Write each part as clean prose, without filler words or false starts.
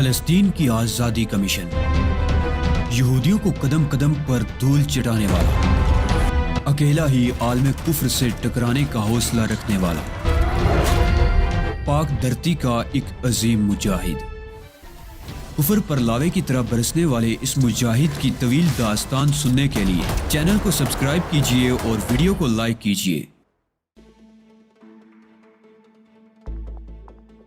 فلسطین کی آزادی کا مشن، یہودیوں کو قدم قدم پر دھول چٹانے والا، اکیلا ہی عالم کفر سے ٹکرانے کا حوصلہ رکھنے والا، پاک دھرتی کا ایک عظیم مجاہد، کفر پر لاوے کی طرح برسنے والے اس مجاہد کی طویل داستان سننے کے لیے چینل کو سبسکرائب کیجئے اور ویڈیو کو لائک کیجئے۔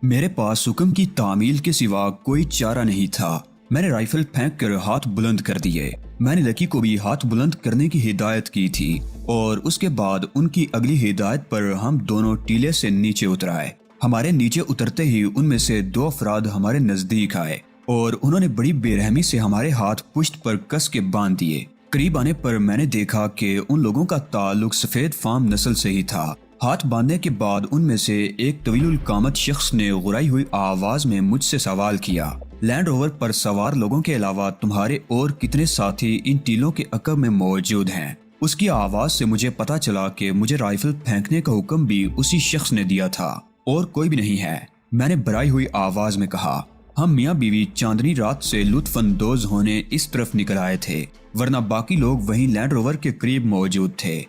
میرے پاس حکم کی تعمیل کے سوا کوئی چارہ نہیں تھا۔ میں نے رائفل پھینک کر ہاتھ بلند کر دیے۔ میں نے لکی کو بھی ہاتھ بلند کرنے کی ہدایت کی تھی اور اس کے بعد ان کی اگلی ہدایت پر ہم دونوں ٹیلے سے نیچے اتر آئے۔ ہمارے نیچے اترتے ہی ان میں سے 2 افراد ہمارے نزدیک آئے اور انہوں نے بڑی بے رحمی سے ہمارے ہاتھ پشت پر کس کے باندھ دیے۔ قریب آنے پر میں نے دیکھا کہ ان لوگوں کا تعلق سفید فام نسل سے ہی تھا۔ ہاتھ باندھنے کے بعد ان میں سے ایک طویل القامت شخص نے غرائی ہوئی آواز میں مجھ سے سوال کیا، لینڈ روور پر سوار لوگوں کے علاوہ تمہارے اور کتنے ساتھی ان ٹیلوں کے عقب میں موجود ہیں؟ اس کی آواز سے مجھے پتا چلا کہ مجھے رائفل پھینکنے کا حکم بھی اسی شخص نے دیا تھا اور کوئی بھی نہیں ہے۔ میں نے بھرائی ہوئی آواز میں کہا، ہم میاں بیوی چاندنی رات سے لطف اندوز ہونے اس طرف نکل آئے تھے، ورنہ باقی لوگ وہیں لینڈ روور کے قریب موجود تھے۔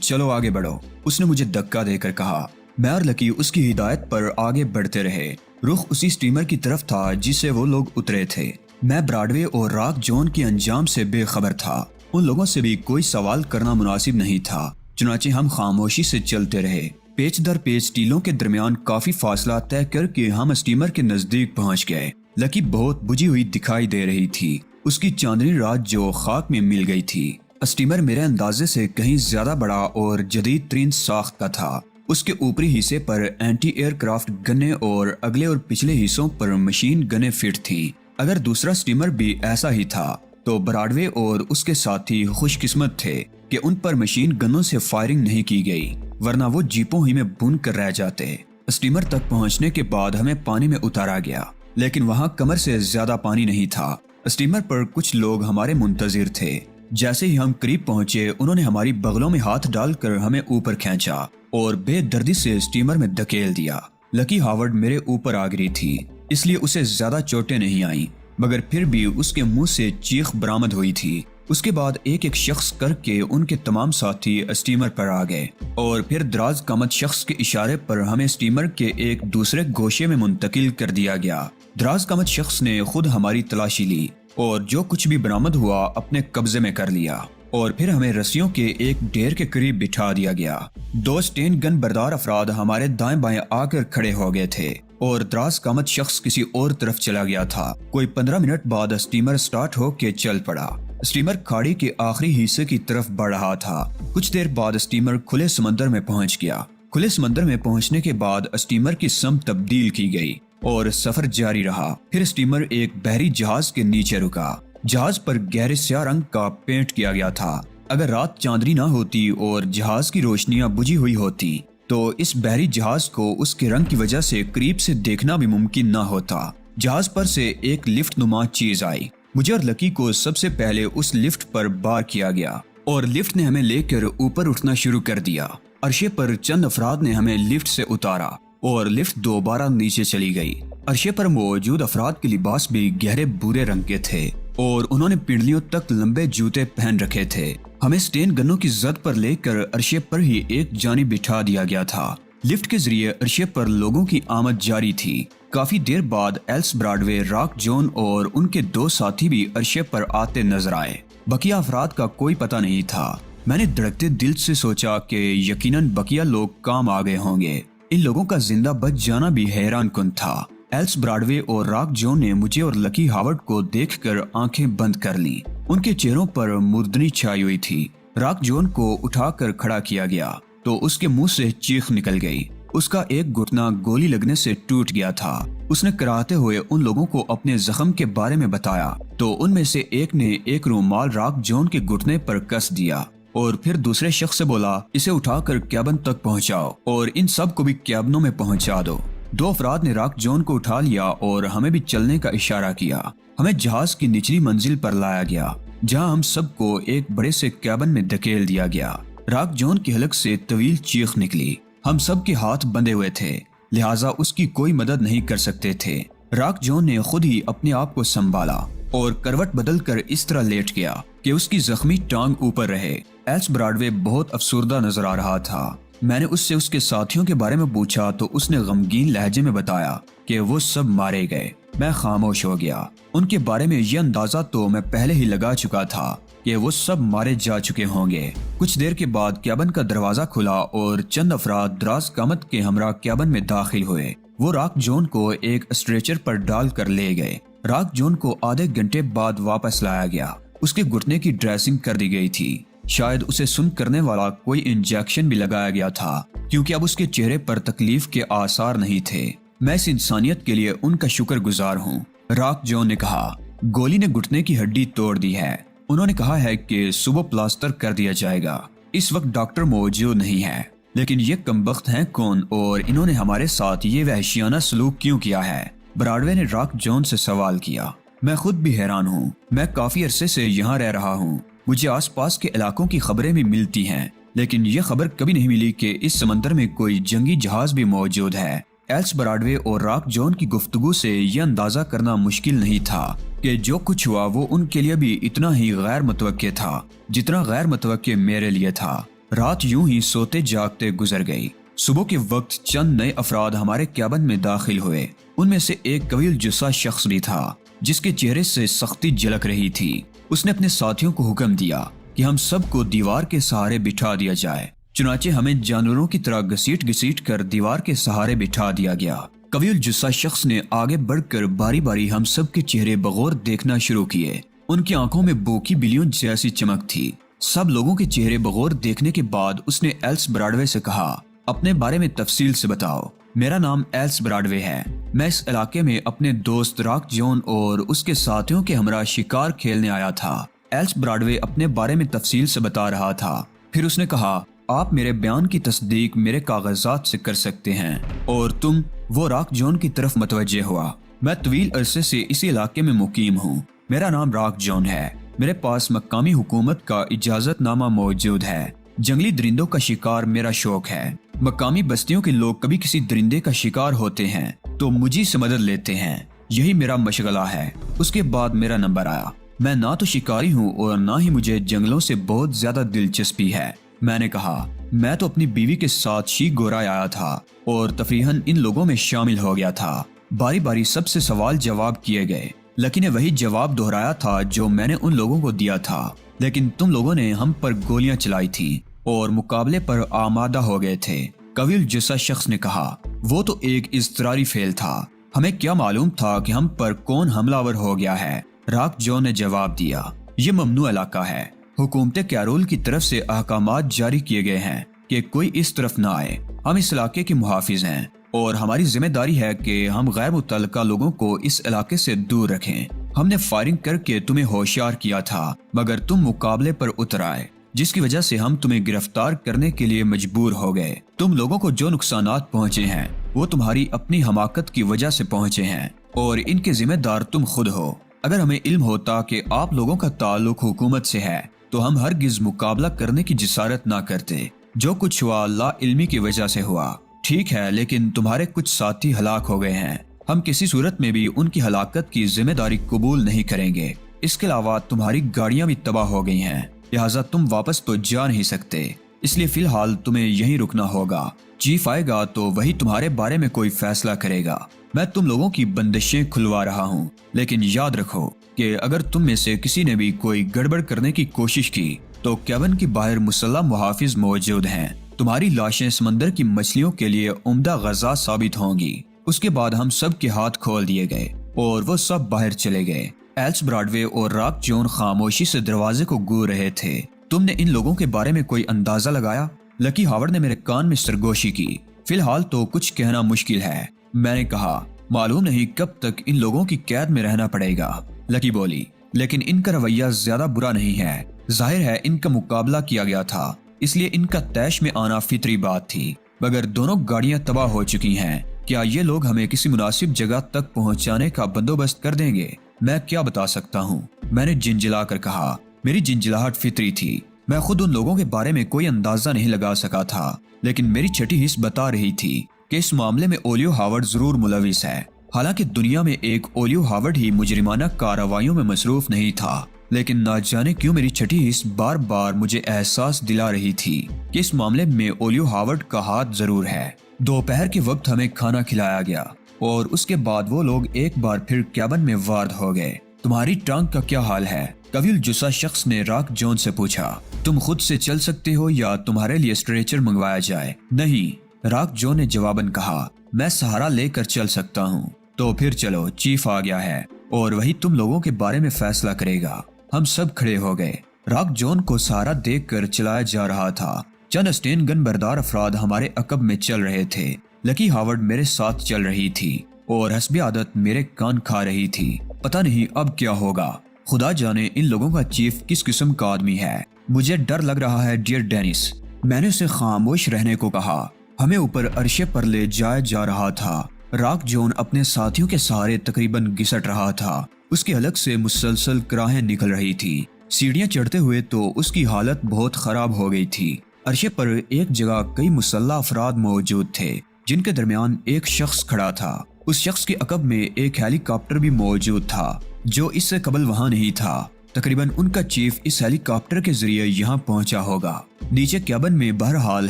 چلو آگے بڑھو، اس نے مجھے دھکا دے کر کہا۔ میں اور لکی اس کی ہدایت پر آگے بڑھتے رہے۔ رخ اسی سٹیمر کی طرف تھا جس سے وہ لوگ اترے تھے۔ میں براڈوے اور راک جون کے انجام سے بے خبر تھا۔ ان لوگوں سے بھی کوئی سوال کرنا مناسب نہیں تھا، چنانچہ ہم خاموشی سے چلتے رہے۔ پیچ در پیچ ٹیلوں کے درمیان کافی فاصلہ طے کر کے ہم اسٹیمر کے نزدیک پہنچ گئے۔ لکی بہت بجھی ہوئی دکھائی دے رہی تھی، اس کی چاندنی رات جو خاک میں مل گئی تھی۔ اسٹیمر میرے اندازے سے کہیں زیادہ بڑا اور جدید ترین ساخت کا تھا۔ اس کے اوپری حصے پر اینٹی ایئر کرافٹ گنیں اور اگلے اور پچھلے حصوں پر مشین گنیں فٹ تھیں۔ اگر دوسرا اسٹیمر بھی ایسا ہی تھا تو براڈوے اور اس کے ساتھی خوش قسمت تھے کہ ان پر مشین گنوں سے فائرنگ نہیں کی گئی، ورنہ وہ جیپوں ہی میں بھون کر رہ جاتے۔ اسٹیمر تک پہنچنے کے بعد ہمیں پانی میں اتارا گیا، لیکن وہاں کمر سے زیادہ پانی نہیں تھا۔ اسٹیمر پر کچھ لوگ ہمارے منتظر تھے۔ جیسے ہی ہم قریب پہنچے انہوں نے ہماری بغلوں میں ہاتھ ڈال کر ہمیں اوپر کھینچا اور بے دردی سے اسٹیمر میں دھکیل دیا۔ لکی ہاورڈ میرے اوپر آ گری تھی، اس لیے اسے زیادہ چوٹیں نہیں آئیں، مگر پھر بھی اس کے منہ سے چیخ برآمد ہوئی تھی۔ اس کے بعد ایک ایک شخص کر کے ان کے تمام ساتھی اسٹیمر پر آ گئے اور پھر دراز قامت شخص کے اشارے پر ہمیں اسٹیمر کے ایک دوسرے گوشے میں منتقل کر دیا گیا۔ دراز قامت شخص نے خود ہماری تلاشی لی اور جو کچھ بھی برآمد ہوا اپنے قبضے میں کر لیا اور پھر ہمیں رسیوں کے ایک ڈھیر کے قریب بٹھا دیا گیا۔ 2 اسٹین گن بردار افراد ہمارے دائیں بائیں آ کر کھڑے ہو گئے تھے اور دراز قامت شخص کسی اور طرف چلا گیا تھا۔ کوئی 15 منٹ بعد اسٹیمر سٹارٹ ہو کے چل پڑا۔ اسٹیمر کھاڑی کے آخری حصے کی طرف بڑھ رہا تھا۔ کچھ دیر بعد اسٹیمر کھلے سمندر میں پہنچ گیا۔ کھلے سمندر میں پہنچنے کے بعد اسٹیمر کی سمت تبدیل کی گئی اور سفر جاری رہا۔ پھر اسٹیمر ایک بحری جہاز کے نیچے رکا۔ جہاز پر گہرے سیاہ رنگ کا پینٹ کیا گیا تھا۔ اگر رات چاندنی نہ ہوتی اور جہاز کی روشنیاں بجھی ہوئی ہوتی تو اس بحری جہاز کو اس کے رنگ کی وجہ سے قریب سے دیکھنا بھی ممکن نہ ہوتا۔ جہاز پر سے ایک لفٹ نما چیز آئی۔ مجھے اور لکی کو سب سے پہلے اس لفٹ پر بار کیا گیا اور لفٹ نے ہمیں لے کر اوپر اٹھنا شروع کر دیا۔ عرشے پر چند افراد نے ہمیں لفٹ سے اتارا اور لفٹ دوبارہ نیچے چلی گئی۔ عرشے پر موجود افراد کے لباس بھی گہرے بھورے رنگ کے تھے اور انہوں نے پنڈلیوں تک لمبے جوتے پہن رکھے تھے۔ ہمیں اسٹین گنوں کی زد پر لے کر عرشے پر ہی ایک جانب بٹھا دیا گیا تھا۔ لفٹ کے ذریعے عرشے پر لوگوں کی آمد جاری تھی۔ کافی دیر بعد ایلس براڈوے، راک جون اور ان کے 2 ساتھی بھی عرشے پر آتے نظر آئے۔ بقیہ افراد کا کوئی پتہ نہیں تھا۔ میں نے دھڑکتے دل سے سوچا کہ یقیناً بقیہ لوگ کام آ گئے ہوں گے۔ ان لوگوں کا زندہ بچ جانا بھی حیران کن تھا۔ ایلس براڈوے اور راک جون نے مجھے اور لکی ہاورڈ کو دیکھ کر آنکھیں بند کر لیں۔ ان کے چہروں پر مردنی چھائی ہوئی تھی۔ راک جون کو اٹھا کر کھڑا کیا گیا تو اس کے منہ سے چیخ نکل گئی۔ اس کا ایک گھٹنا گولی لگنے سے ٹوٹ گیا تھا۔ اس نے کراہتے ہوئے ان لوگوں کو اپنے زخم کے بارے میں بتایا تو ان میں سے ایک نے ایک رومال راک جون کے گھٹنے پر کس دیا اور پھر دوسرے شخص سے بولا، اسے اٹھا کر کیبن تک پہنچاؤ اور ان سب کو بھی کیبنوں میں پہنچا دو۔ 2 افراد نے راک جون کو اٹھا لیا اور ہمیں بھی چلنے کا اشارہ کیا۔ ہمیں جہاز کی نچلی منزل پر لایا گیا جہاں ہم سب کو ایک بڑے سے کیبن میں دھکیل دیا گیا۔ راک جون کی حلق سے طویل چیخ نکلی۔ ہم سب کے ہاتھ بندھے ہوئے تھے، لہٰذا اس کی کوئی مدد نہیں کر سکتے تھے۔ راک جون نے خود ہی اپنے آپ کو سنبھالا اور کروٹ بدل کر اس طرح لیٹ گیا کہ اس کی زخمی ٹانگ اوپر رہے۔ ایلس براڈوے بہت افسردہ نظر آ رہا تھا۔ میں نے اس سے اس کے ساتھیوں کے بارے میں پوچھا تو اس نے غمگین لہجے میں بتایا کہ وہ سب مارے گئے۔ میں خاموش ہو گیا۔ ان کے بارے میں یہ اندازہ تو میں پہلے ہی لگا چکا تھا کہ وہ سب مارے جا چکے ہوں گے۔ کچھ دیر کے بعد کیبن کا دروازہ کھلا اور چند افراد دراز قامت کے ہمراہ کیبن میں داخل ہوئے۔ وہ راک جون کو ایک اسٹریچر پر ڈال کر لے گئے۔ راک جون کو آدھے گھنٹے بعد واپس لایا گیا۔ اس کے گھٹنے کی ڈریسنگ کر دی گئی تھی۔ شاید اسے سن کرنے والا کوئی انجیکشن بھی لگایا گیا تھا کیونکہ اب اس کے چہرے پر تکلیف کے آثار نہیں تھے۔ میں اس انسانیت کے لیے ان کا شکر گزار ہوں، راک جون نے کہا۔ گولی نے گھٹنے کی ہڈی توڑ دی ہے۔ انہوں نے کہا ہے کہ صبح پلاسٹر کر دیا جائے گا۔ اس وقت ڈاکٹر موجود نہیں ہے، لیکن یہ کمبخت ہیں کون اور انہوں نے ہمارے ساتھ یہ وحشیانہ سلوک کیوں کیا ہے؟ براڈوے نے راک جون سے سوال کیا۔ میں خود بھی حیران ہوں۔ میں کافی عرصے سے یہاں رہ رہا ہوں۔ مجھے آس پاس کے علاقوں کی خبریں بھی ملتی ہیں، لیکن یہ خبر کبھی نہیں ملی کہ اس سمندر میں کوئی جنگی جہاز بھی موجود ہے۔ ایلس براڈوے اور راک جون کی گفتگو سے یہ اندازہ کرنا مشکل نہیں تھا کہ جو کچھ ہوا وہ ان کے لیے بھی اتنا ہی غیر متوقع تھا جتنا غیر متوقع میرے لیے تھا۔ رات یوں ہی سوتے جاگتے گزر گئی۔ صبح کے وقت چند نئے افراد ہمارے کیبن میں داخل ہوئے۔ ان میں سے ایک طویل جثہ شخص بھی تھا جس کے چہرے سے سختی جھلک رہی تھی۔ اس نے اپنے ساتھیوں کو حکم دیا کہ ہم سب کو دیوار کے سہارے بٹھا دیا جائے۔ چنانچہ ہمیں جانوروں کی طرح گھسیٹ کر دیوار کے سہارے بٹھا دیا گیا۔ طویل جثہ شخص نے آگے بڑھ کر باری باری ہم سب کے چہرے بغور دیکھنا شروع کیے۔ ان کی آنکھوں میں بوکی بلیوں جیسی چمک تھی۔ سب لوگوں کے چہرے بغور دیکھنے کے بعد اس نے ایلس براڈوے سے کہا، اپنے بارے میں تفصیل سے بتاؤ۔ میرا نام ایلس براڈوے ہے۔ میں اس علاقے میں اپنے دوست راک جون اور اس کے ساتھیوں کے ہمراہ شکار کھیلنے آیا تھا۔ ایلس براڈوے اپنے بارے میں تفصیل سے بتا رہا تھا۔ پھر اس نے کہا، آپ میرے بیان کی تصدیق میرے کاغذات سے کر سکتے ہیں اور تم؟ وہ راک جون کی طرف متوجہ ہوا۔ میں طویل عرصے سے اسی علاقے میں مقیم ہوں۔ میرا نام راک جون ہے۔ میرے پاس مقامی حکومت کا اجازت نامہ موجود ہے۔ جنگلی درندوں کا شکار میرا شوق ہے۔ مقامی بستیوں کے لوگ کبھی کسی درندے کا شکار ہوتے ہیں تو مجھے سے مدد لیتے ہیں۔ یہی میرا مشغلہ ہے۔ اس کے بعد میرا نمبر آیا۔ میں نہ تو شکاری ہوں اور نہ ہی مجھے جنگلوں سے بہت زیادہ دلچسپی ہے۔ میں نے کہا، میں تو اپنی بیوی کے ساتھ شیک گورائے آیا تھا اور تفریحاً ان لوگوں میں شامل ہو گیا تھا۔ باری باری سب سے سوال جواب کیے گئے، لیکن نے وہی جواب دہرایا تھا جو میں نے ان لوگوں کو دیا تھا۔ لیکن تم لوگوں نے ہم پر گولیاں چلائی تھی اور مقابلے پر آمادہ ہو گئے تھے۔ طویل جثہ شخص نے کہا، وہ تو ایک اضطراری فعل تھا۔ ہمیں کیا معلوم تھا کہ ہم پر کون حملہ آور ہو گیا ہے؟ راک جون نے جواب دیا، یہ ممنوع علاقہ ہے۔ حکومت کیرول کی طرف سے احکامات جاری کیے گئے ہیں کہ کوئی اس طرف نہ آئے۔ ہم اس علاقے کے محافظ ہیں اور ہماری ذمہ داری ہے کہ ہم غیر متعلقہ لوگوں کو اس علاقے سے دور رکھیں۔ ہم نے فائرنگ کر کے تمہیں ہوشیار کیا تھا مگر تم مقابلے پر اتر آئے، جس کی وجہ سے ہم تمہیں گرفتار کرنے کے لیے مجبور ہو گئے۔ تم لوگوں کو جو نقصانات پہنچے ہیں وہ تمہاری اپنی حماقت کی وجہ سے پہنچے ہیں اور ان کے ذمہ دار تم خود ہو۔ اگر ہمیں علم ہوتا کہ آپ لوگوں کا تعلق حکومت سے ہے تو ہم ہرگز مقابلہ کرنے کی جسارت نہ کرتے۔ جو کچھ ہوا لا علمی کی وجہ سے ہوا، ٹھیک ہے، لیکن تمہارے کچھ ساتھی ہلاک ہو گئے ہیں۔ ہم کسی صورت میں بھی ان کی ہلاکت کی ذمہ داری قبول نہیں کریں گے۔ اس کے علاوہ تمہاری گاڑیاں بھی تباہ ہو گئی ہیں، لہٰذا تم واپس تو جا نہیں سکتے۔ اس لیے فی الحال تمہیں یہیں رکنا ہوگا۔ چیف آئے گا تو وہی تمہارے بارے میں کوئی فیصلہ کرے گا۔ میں تم لوگوں کی بندشیں کھلوا رہا ہوں، لیکن یاد رکھو کہ اگر تم میں سے کسی نے بھی کوئی گڑبڑ کرنے کی کوشش کی تو کیبن کے باہر مسلح محافظ موجود ہیں۔ تمہاری لاشیں سمندر کی مچھلیوں کے لیے عمدہ غذا ثابت ہوں گی۔ اس کے بعد ہم سب کے ہاتھ کھول دیے گئے اور وہ سب باہر چلے گئے۔ ایلس براڈوے اور راک جون خاموشی سے دروازے کو گور رہے تھے۔ تم نے ان لوگوں کے بارے میں کوئی اندازہ لگایا؟ لکی ہاورڈ نے میرے کان میں سرگوشی کی۔ فی الحال تو کچھ کہنا مشکل ہے، میں نے کہا۔ معلوم نہیں کب تک ان لوگوں کی قید میں رہنا پڑے گا، لکی بولی، لیکن ان کا رویہ زیادہ برا نہیں ہے۔ ظاہر ہے ان کا مقابلہ کیا گیا تھا، اس لیے ان کا طیش میں آنا فطری بات تھی۔ مگر دونوں گاڑیاں تباہ ہو چکی ہیں۔ کیا یہ لوگ ہمیں کسی مناسب جگہ تک پہنچانے کا بندوبست کر دیں گے؟ میں کیا بتا سکتا ہوں، میں نے جھنجھلا کر کہا۔ میری جھنجھلاہٹ فطری تھی۔ میں خود ان لوگوں کے بارے میں کوئی اندازہ نہیں لگا سکا تھا، لیکن میری چھٹی حس بتا رہی تھی کہ اس معاملے میں اولیو ہاورڈ ضرور ملوث ہے۔ حالانکہ دنیا میں ایک اولیو ہاورڈ ہی مجرمانہ کارروائیوں میں مصروف نہیں تھا، لیکن نہ جانے کیوں میری چھٹی حص بار بار مجھے احساس دلا رہی تھی کہ اس معاملے میں اولیو ہاورڈ کا ہاتھ ضرور ہے۔ دوپہر کے وقت ہمیں کھانا کھلایا گیا اور اس کے بعد وہ لوگ ایک بار پھر کیبن میں وارد ہو گئے۔ تمہاری ٹانگ کا کیا حال ہے؟ قوی الجثہ شخص نے راک جون سے پوچھا۔ تم خود سے چل سکتے ہو یا تمہارے لیے اسٹریچر منگوایا جائے؟ نہیں، راک جون نے جواباً کہا، میں سہارا لے کر چل سکتا ہوں۔ تو پھر چلو، چیف آ گیا ہے اور وہی تم لوگوں کے بارے میں فیصلہ کرے گا۔ ہم سب کھڑے ہو گئے۔ راک جون کو سہارا دیکھ کر چلایا جا رہا تھا۔ چند اسٹین گن بردار افراد ہمارے عقب میں چل رہے تھے۔ لکی ہاورڈ میرے ساتھ چل رہی تھی اور حسب عادت میرے کان کھا رہی تھی۔ پتہ نہیں اب کیا ہوگا، خدا جانے ان لوگوں کا چیف کس قسم کا آدمی ہے۔ مجھے ڈر لگ رہا ہے ڈیئر ڈینس، میں نے اسے خاموش رہنے کو کہا۔ ہمیں اوپر عرشے پر لے جایا جا رہا تھا۔ راک جون اپنے ساتھیوں کے سہارے تقریباً گھسٹ رہا تھا۔ اس کے حلق سے مسلسل کراہیں نکل رہی تھی۔ سیڑھیاں چڑھتے ہوئے تو اس کی حالت بہت خراب ہو گئی تھی۔ عرشے پر ایک جگہ کئی مسلح افراد موجود تھے جن کے درمیان ایک شخص کھڑا تھا۔ اس شخص کے عقب میں ایک ہیلی کاپٹر بھی موجود تھا جو اس سے قبل وہاں نہیں تھا۔ تقریباً ان کا چیف اس ہیلی کاپٹر کے ذریعے یہاں پہنچا ہوگا۔ نیچے کیبن میں بہرحال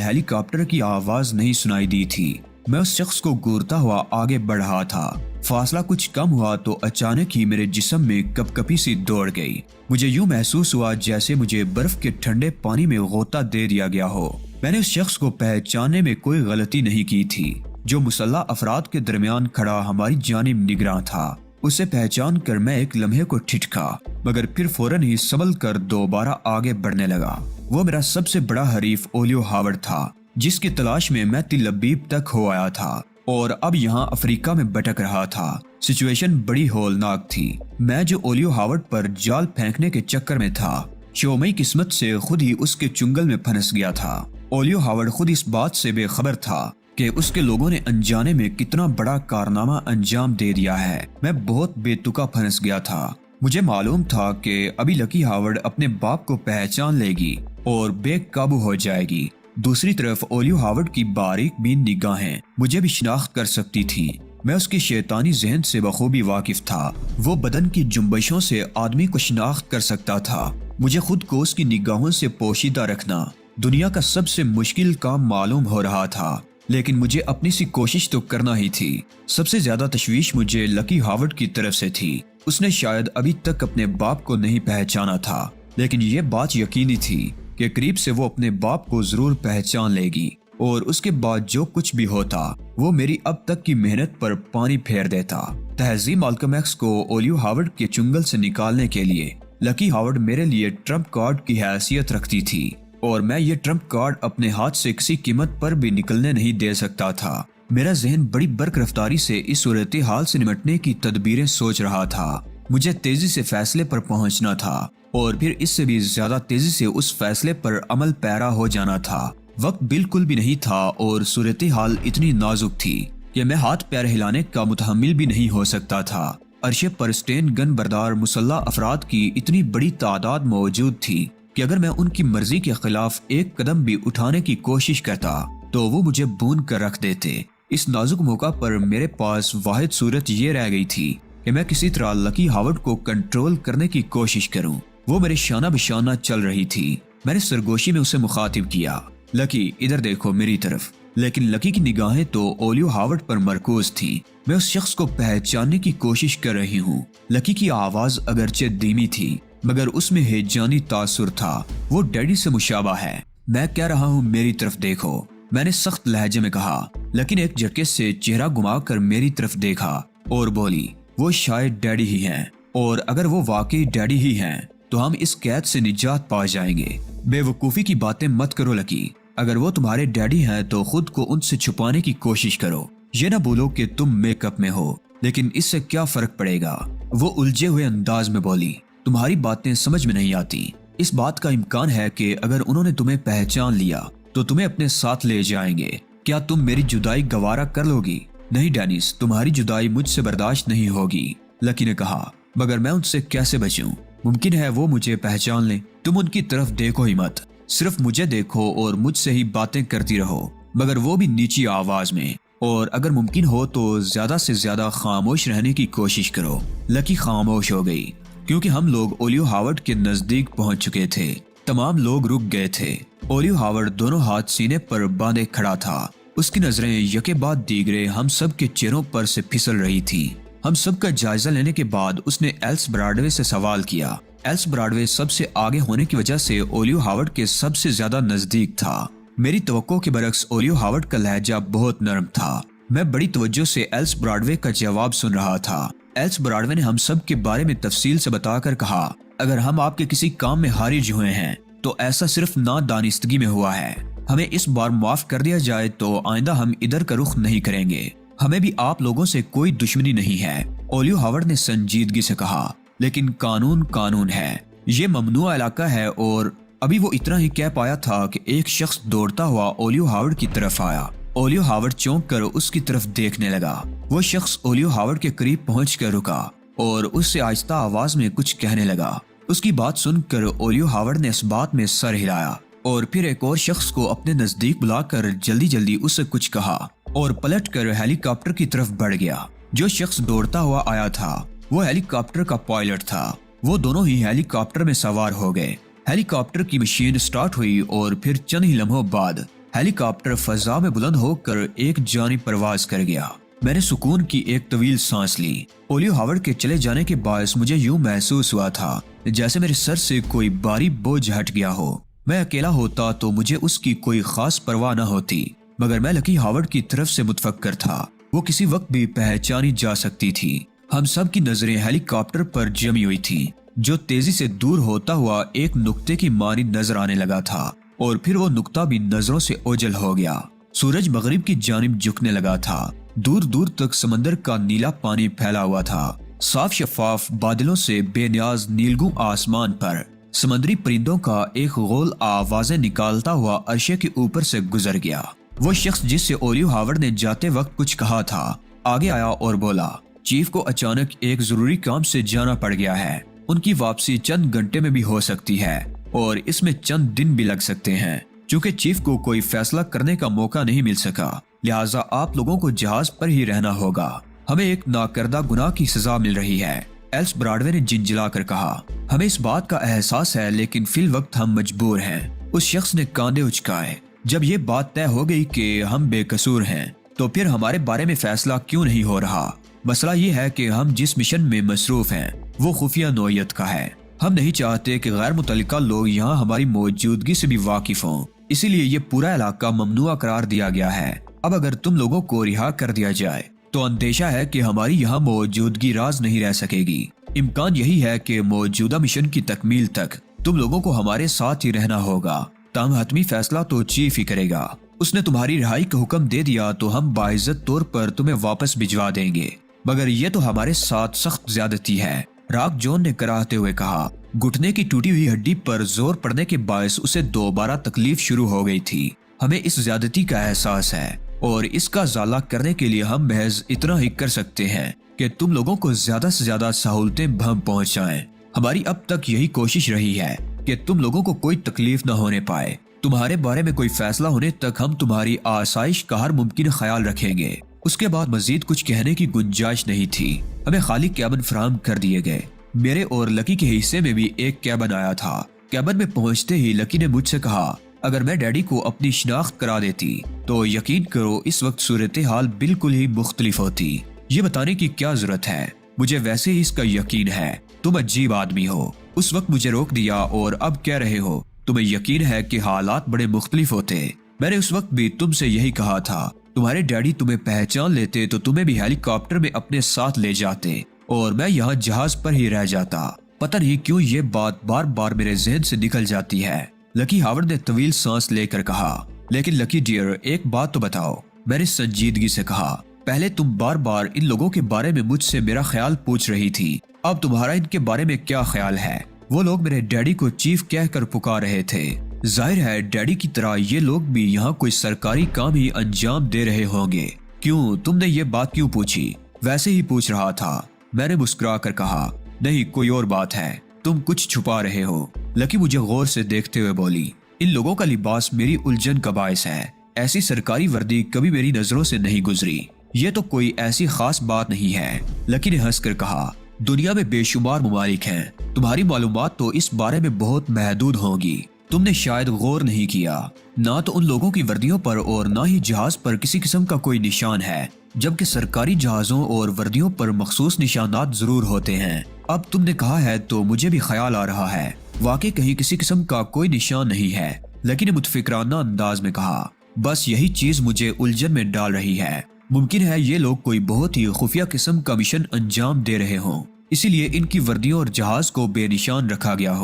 ہیلی کاپٹر کی آواز نہیں سنائی دی تھی۔ میں اس شخص کو گورتا ہوا آگے بڑھ رہا تھا۔ فاصلہ کچھ کم ہوا تو اچانک ہی میرے جسم میں کپ کپی سی دوڑ گئی۔ مجھے یوں محسوس ہوا جیسے مجھے برف کے ٹھنڈے پانی میں غوطہ دے دیا گیا ہو۔ میں نے اس شخص کو پہچاننے میں کوئی غلطی نہیں کی تھی جو مسلح افراد کے درمیان کھڑا ہماری جانب نگراں تھا۔ اسے پہچان کر میں ایک لمحے کو ٹھٹکا، مگر پھر فوراً ہی سنبھل کر دوبارہ آگے بڑھنے لگا۔ وہ میرا سب سے بڑا حریف اولیو ہاورڈ تھا جس کی تلاش میں میں تل ابیب تک ہو آیا تھا اور اب یہاں افریقہ میں بھٹک رہا تھا۔ سچویشن بڑی ہولناک تھی۔ میں جو اولیو ہاورڈ پر جال پھینکنے کے چکر میں تھا، شومئی قسمت سے خود ہی اس کے چنگل میں پھنس گیا تھا۔ اولیو ہاورڈ خود اس بات سے بے خبر تھا کہ اس کے لوگوں نے انجانے میں کتنا بڑا کارنامہ انجام دے دیا ہے۔ میں بہت بے تکا پھنس گیا تھا۔ مجھے معلوم تھا کہ ابھی لکی ہاورڈ اپنے باپ کو پہچان لے گی اور بے قابو ہو جائے گی۔ دوسری طرف اولیو ہاورڈ کی باریک بین نگاہیں مجھے بھی شناخت کر سکتی تھیں۔ میں اس کے شیطانی ذہن سے بخوبی واقف تھا۔ وہ بدن کی جنبشوں سے آدمی کو شناخت کر سکتا تھا۔ مجھے خود کو اس کی نگاہوں سے پوشیدہ رکھنا دنیا کا سب سے مشکل کام معلوم ہو رہا تھا، لیکن مجھے اپنی سی کوشش تو کرنا ہی تھی۔ سب سے زیادہ تشویش مجھے لکی ہاورڈ کی طرف سے تھی۔ اس نے شاید ابھی تک اپنے باپ کو نہیں پہچانا تھا، لیکن یہ بات یقینی تھی کہ قریب سے وہ اپنے باپ کو ضرور پہچان لے گی اور اس کے بعد جو کچھ بھی ہوتا وہ میری اب تک کی محنت پر پانی پھیر دیتا۔ تہذیب مالکم ایکس کو اولیو ہاورڈ کے چنگل سے نکالنے کے لیے لکی ہاورڈ میرے لیے ٹرمپ کارڈ کی حیثیت رکھتی تھی اور میں یہ ٹرمپ کارڈ اپنے ہاتھ سے کسی قیمت پر بھی نکلنے نہیں دے سکتا تھا۔ میرا ذہن بڑی برق رفتاری سے اس صورتحال سے نمٹنے کی تدبیریں سوچ رہا تھا۔ مجھے تیزی سے فیصلے پر پہنچنا تھا اور پھر اس سے بھی زیادہ تیزی سے اس فیصلے پر عمل پیرا ہو جانا تھا۔ وقت بالکل بھی نہیں تھا اور صورتحال اتنی نازک تھی کہ میں ہاتھ پیر ہلانے کا متحمل بھی نہیں ہو سکتا تھا۔ عرشے پر اسٹین گن بردار مسلح افراد کی اتنی بڑی تعداد موجود تھی کہ اگر میں ان کی مرضی کے خلاف ایک قدم بھی اٹھانے کی کوشش کرتا تو وہ مجھے بون کر رکھ دیتے۔ اس نازک موقع پر میرے پاس واحد صورت یہ رہ گئی تھی کہ میں کسی طرح لکی ہاورڈ کو کنٹرول کرنے کی کوشش کروں۔ وہ میرے شانہ بشانہ چل رہی تھی۔ میں نے سرگوشی میں اسے مخاطب کیا، لکی ادھر دیکھو میری طرف۔ لیکن لکی کی نگاہیں تو اولیو ہاورڈ پر مرکوز تھی۔ میں اس شخص کو پہچاننے کی کوشش کر رہی ہوں۔ لکی کی آواز اگرچہ دھیمی تھی مگر اس میں ہیجانی تاثر تھا۔ وہ ڈیڈی سے مشابہ ہے۔ میں کہہ رہا ہوں میری طرف دیکھو، میں نے سخت لہجے میں کہا، لیکن ایک جھٹکے سے چہرہ گھما کر میری طرف دیکھا اور بولی، وہ شاید ڈیڈی ہی ہیں، اور اگر وہ واقعی ڈیڈی ہی ہیں تو ہم اس قید سے نجات پا جائیں گے۔ بے وقوفی کی باتیں مت کرو لکی، اگر وہ تمہارے ڈیڈی ہیں تو خود کو ان سے چھپانے کی کوشش کرو۔ یہ نہ بولو کہ تم میک اپ میں ہو، لیکن اس سے کیا فرق پڑے گا؟ وہ الجھے ہوئے انداز میں بولی، تمہاری باتیں سمجھ میں نہیں آتی۔ اس بات کا امکان ہے کہ اگر انہوں نے تمہیں پہچان لیا تو تمہیں اپنے ساتھ لے جائیں گے۔ کیا تم میری جدائی گوارا کر لو گی؟ نہیں ڈینس، تمہاری جدائی مجھ سے برداشت نہیں ہوگی، لکی نے کہا، مگر میں ان سے کیسے بچوں؟ ممکن ہے وہ مجھے پہچان لیں۔ تم ان کی طرف دیکھو ہی مت، صرف مجھے دیکھو اور مجھ سے ہی باتیں کرتی رہو، مگر وہ بھی نیچی آواز میں۔ اور اگر ممکن ہو تو زیادہ سے زیادہ خاموش رہنے کی کوشش کرو۔ لکی خاموش ہو گئی کیونکہ ہم لوگ اولیو ہاورڈ کے نزدیک پہنچ چکے تھے۔ تمام لوگ رک گئے تھے۔ اولیو ہاورڈ دونوں ہاتھ سینے پر باندھے کھڑا تھا۔ اس کی نظریں یکے بعد دیگرے ہم سب کے چہروں پر سے پھسل رہی تھی۔ ہم سب کا جائزہ لینے کے بعد اس نے ایلس براڈوے سے سوال کیا۔ ایلس براڈوے سب سے آگے ہونے کی وجہ سے اولیو ہاورڈ کے سب سے زیادہ نزدیک تھا۔ میری توقع کے برعکس اولیو ہاورڈ کا لہجہ بہت نرم تھا۔ میں بڑی توجہ سے ایلس براڈوے کا جواب سن رہا تھا۔ ایلس براڈوے نے ہم سب کے بارے میں تفصیل سے بتا کر کہا، اگر ہم آپ کے کسی کام میں حارج ہوئے ہیں تو ایسا صرف نادانستگی میں ہوا ہے۔ ہمیں اس بار معاف کر دیا جائے تو آئندہ ہم ادھر کا رخ نہیں کریں گے۔ ہمیں بھی آپ لوگوں سے کوئی دشمنی نہیں ہے، اولیو ہاورڈ نے سنجیدگی سے کہا، لیکن قانون قانون ہے۔ یہ ممنوع علاقہ ہے۔ اور ابھی وہ اتنا ہی کہہ پایا تھا کہ ایک شخص دوڑتا ہوا اولیو ہاورڈ کی طرف آیا۔ اولیو ہاورڈ چونک کر اس کی طرف دیکھنے لگا۔ وہ شخص اولیو ہاورڈ کے قریب پہنچ کر رکا اور اس سے آہستہ آواز میں کچھ کہنے لگا۔ اس کی بات سن کر اولیو ہاورڈ نے اس بات میں سر ہلایا اور پھر ایک اور شخص کو اپنے نزدیک بلا کر جلدی جلدی اس سے کچھ کہا اور پلٹ کر ہیلی کاپٹر کی طرف بڑھ گیا۔ جو شخص دوڑتا ہوا آیا تھا وہ ہیلی کاپٹر کا پائلٹ تھا۔ وہ دونوں ہی ہیلی کاپٹر میں سوار ہو گئے۔ ہیلی کاپٹر کی مشین سٹارٹ ہوئی اور پھر چند ہی لمحوں بعد ہیلی کاپٹر فضا میں بلند ہو کر ایک جانب پرواز کر گیا۔ میں نے سکون کی ایک طویل سانس لی۔ اولیو ہاورڈ کے چلے جانے کے باعث مجھے یوں محسوس ہوا تھا جیسے میرے سر سے کوئی بھاری بوجھ ہٹ گیا ہو۔ میں اکیلا ہوتا تو مجھے اس کی کوئی خاص پرواہ نہ ہوتی، مگر میں لکی ہاورڈ کی طرف سے متفکر تھا۔ وہ کسی وقت بھی پہچانی جا سکتی تھی۔ ہم سب کی نظریں ہیلی کاپٹر پر جمی ہوئی تھی جو تیزی سے دور ہوتا ہوا ایک نقطے کی مانند نظر آنے لگا تھا اور پھر وہ نقطہ بھی نظروں سے اوجھل ہو گیا۔ سورج مغرب کی جانب جھکنے لگا تھا۔ دور دور تک سمندر کا نیلا پانی پھیلا ہوا تھا۔ صاف شفاف بادلوں سے بے نیاز نیلگوں آسمان پر سمندری پرندوں کا ایک غول آوازیں نکالتا ہوا عرشے کے اوپر سے گزر گیا۔ وہ شخص جس سے اولیو ہاورڈ نے جاتے وقت کچھ کہا تھا آگے آیا اور بولا، چیف کو اچانک ایک ضروری کام سے جانا پڑ گیا ہے۔ ان کی واپسی چند گھنٹے میں بھی ہو سکتی ہے اور اس میں چند دن بھی لگ سکتے ہیں۔ چونکہ چیف کو کوئی فیصلہ کرنے کا موقع نہیں مل سکا، لہٰذا آپ لوگوں کو جہاز پر ہی رہنا ہوگا۔ ہمیں ایک ناکردہ گناہ کی سزا مل رہی ہے، ایلس براڈوے نے جھنجھلا کر کہا۔ ہمیں اس بات کا احساس ہے لیکن فی الوقت ہم مجبور ہیں۔ اس شخص نے کاندھے اچکائے۔ جب یہ بات طے ہو گئی کہ ہم بے قصور ہیں تو پھر ہمارے بارے میں فیصلہ کیوں نہیں ہو رہا؟ مسئلہ یہ ہے کہ ہم جس مشن میں مصروف ہیں وہ خفیہ نوعیت کا ہے۔ ہم نہیں چاہتے کہ غیر متعلقہ لوگ یہاں ہماری موجودگی سے بھی واقف ہوں، اسی لیے یہ پورا علاقہ ممنوع قرار دیا گیا ہے۔ اب اگر تم لوگوں کو رہا کر دیا جائے تو اندیشہ ہے کہ ہماری یہاں موجودگی راز نہیں رہ سکے گی۔ امکان یہی ہے کہ موجودہ مشن کی تکمیل تک تم لوگوں کو ہمارے ساتھ ہی رہنا ہوگا، تاہم حتمی فیصلہ تو چیف ہی کرے گا۔ اس نے تمہاری رہائی کا حکم دے دیا تو ہم باعزت طور پر تمہیں واپس بھجوا دیں گے، مگر یہ تو ہمارے ساتھ سخت زیادتی ہے، راک جون نے کراہتے ہوئے کہا۔ گھٹنے کی ٹوٹی ہوئی ہڈی پر زور پڑنے کے باعث اسے دوبارہ تکلیف شروع ہو گئی تھی۔ ہمیں اس زیادتی کا احساس ہے اور اس کا ازالہ کرنے کے لیے ہم محض اتنا ہی کر سکتے ہیں کہ تم لوگوں کو زیادہ سے زیادہ سہولتیں ہم پہنچائیں۔ ہماری اب تک یہی کوشش رہی ہے کہ تم لوگوں کو کوئی تکلیف نہ ہونے پائے۔ تمہارے بارے میں کوئی فیصلہ ہونے تک ہم تمہاری آسائش کا ہر ممکن خیال رکھیں گے۔ اس کے بعد مزید کچھ کہنے کی گنجائش نہیں تھی۔ ہمیں خالی کیبن فراہم کر دیے گئے۔ میرے اور لکی کے حصے میں بھی ایک کیبن آیا تھا۔ کیبن میں پہنچتے ہی لکی نے مجھ سے کہا، اگر میں ڈیڈی کو اپنی شناخت کرا دیتی تو یقین کرو اس وقت صورتحال بالکل ہی مختلف ہوتی۔ یہ بتانے کی کیا ضرورت ہے، مجھے ویسے ہی اس کا یقین ہے۔ تم عجیب آدمی ہو۔ اس وقت مجھے روک دیا اور اب کہہ رہے ہو تمہیں یقین ہے کہ حالات بڑے مختلف ہوتے۔ میں نے اس وقت بھی تم سے یہی کہا تھا، تمہارے ڈیڈی تمہیں پہچان لیتے تو تمہیں بھی ہیلی کاپٹر میں اپنے ساتھ لے جاتے اور میں یہاں جہاز پر ہی رہ جاتا۔ پتہ نہیں کیوں یہ بات بار بار میرے ذہن سے نکل جاتی ہے، لکی ہاورڈ نے طویل سانس لے کر کہا۔ لیکن لکی ڈیئر ایک بات تو بتاؤ، میں نے سنجیدگی سے کہا۔ پہلے تم بار بار ان لوگوں کے بارے میں مجھ سے میرا خیال پوچھ رہی تھی، اب تمہارا ان کے بارے میں کیا خیال ہے؟ وہ لوگ میرے ڈیڈی کو چیف کہہ کر پکار رہے تھے۔ ظاہر ہے ڈیڈی کی طرح یہ لوگ بھی یہاں کوئی سرکاری کام ہی انجام دے رہے ہوں گے۔ کیوں تم نے یہ بات کیوں پوچھی؟ ویسے ہی پوچھ رہا تھا، میں نے مسکرا کر کہا۔ نہیں کوئی اور بات ہے، تم کچھ چھپا رہے ہو۔ لکی مجھے غور سے دیکھتے ہوئے بولی، ان لوگوں کا لباس میری الجھن کا باعث ہے۔ ایسی سرکاری وردی کبھی میری نظروں سے نہیں گزری۔ یہ تو کوئی ایسی خاص بات نہیں ہے۔ لکی نے ہنس کر کہا، دنیا میں بے شمار ممالک ہیں، تمہاری معلومات تو اس بارے میں بہت محدود ہوں گی۔ تم نے شاید غور نہیں کیا، نہ تو ان لوگوں کی وردیوں پر اور نہ ہی جہاز پر کسی قسم کا کوئی نشان ہے، جبکہ سرکاری جہازوں اور وردیوں پر مخصوص نشانات ضرور ہوتے ہیں۔ اب تم نے کہا ہے تو مجھے بھی خیال آ رہا ہے، واقعی کہیں کسی قسم کا کوئی نشان نہیں ہے۔ لکی نے متفکرانہ انداز میں کہا، بس یہی چیز مجھے الجھن میں ڈال رہی ہے۔ ممکن ہے یہ لوگ کوئی بہت ہی خفیہ قسم کا مشن انجام دے رہے ہوں، اسی لیے ان کی وردیوں اور جہاز کو بے نشان رکھا گیا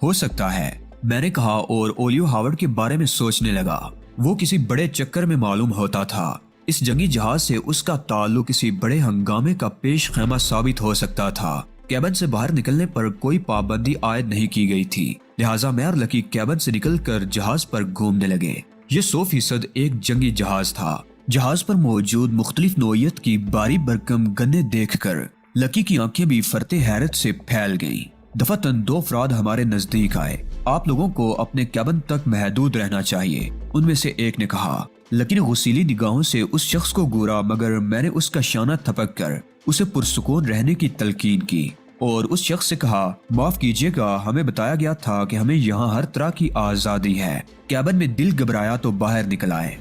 ہو سکتا ہے، میں نے کہا اور اولیو ہاورڈ کے بارے میں سوچنے لگا۔ وہ کسی بڑے چکر میں معلوم ہوتا تھا۔ اس جنگی جہاز سے اس کا تعلق کسی بڑے ہنگامے کا پیش خیمہ ثابت ہو سکتا تھا۔ کیبن سے باہر نکلنے پر کوئی پابندی عائد نہیں کی گئی تھی، لہٰذا میں اور لکی کیبن سے نکل کر جہاز پر گھومنے لگے۔ یہ 100% ایک جنگی جہاز تھا۔ جہاز پر موجود مختلف نوعیت کی باری برکم گنیں دیکھ کر لکی کی آنکھیں بھی فرتے حیرت سے پھیل گئیں۔ دفعتاً 2 افراد ہمارے نزدیک آئے۔ آپ لوگوں کو اپنے کیبن تک محدود رہنا چاہیے، ان میں سے ایک نے کہا۔ لکی نے غصیلی نگاہوں سے اس شخص کو گورا، مگر میں نے اس کا شانہ تھپک کر اسے پرسکون رہنے کی تلقین کی اور اس شخص سے کہا، معاف کیجیے گا، ہمیں بتایا گیا تھا کہ ہمیں یہاں ہر طرح کی آزادی ہے۔ کیبن میں دل گھبرایا تو باہر نکل آئے۔